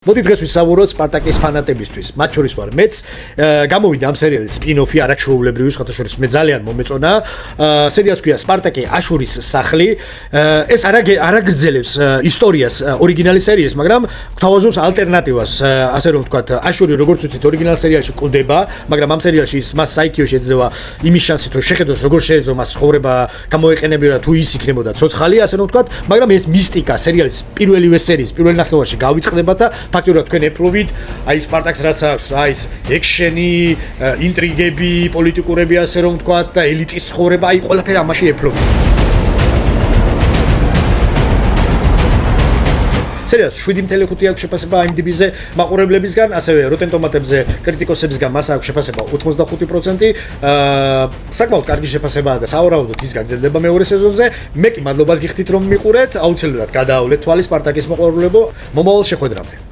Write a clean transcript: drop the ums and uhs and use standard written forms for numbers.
მოდი დღეს ვისაუბროთ სპარტაკის ფანატებისთვის. მათ შორის ვარ მეც. გამოვიდა ამ სერიალის სპინ-ოფი არაჩვეულებრივი, სხვათაშორის მე ძალიან მომეწონა. სერიალს ქვია სპარტაკი აშურის სახლი. ეს არ აგრძელებს ისტორიას ორიგინალის სერიის, მაგრამ გვთავაზობს ალტერნატივას, ასე რომ ვთქვათ, აშური როგორც ვიცით ორიგინალ სერიალში კვდება, მაგრამ ამ სერიალში მას საიქიო შეძლება იმის შანსით, რომ შეხედოს როგორ შეიძლება მას ცხოვრება გამოეყენებინა თუ ის იქნებოდა ცოცხალი, ასე რომ ვთქვათ, მაგრამ ეს მისტიკა სერიალის პირველივე სერიის პირველ ნახევარში გავიწყდება და ფაქტობრივად თქვენ ეპროვით აი სპარტაკს რაც აქვს აი ეს ექშენი, ინტრიგები, პოლიტიკურები ასე რომ ვთქვათ და ელიტის ცხოვრება, აი ყველაფერი ამაში ეპროვით. სერიალს 7.5 აქვს შეფასება IMDb-ზე მაყურებლებისგან, ასევე Rotten Tomatoes-ზე კრიტიკოსებისგან მას აქვს შეფასება 85%. საკმაოდ კარგი შეფასებაა და სავარაუდოდ ის გაგრძელდება მეორე სეზონზე. მე კი მადლობას გიხდით რომ მიყურეთ, აუცილებლად გადაავლეთ თვალი სპარტაკის მოყვარულებო, მომავალ შეხვედრამდე.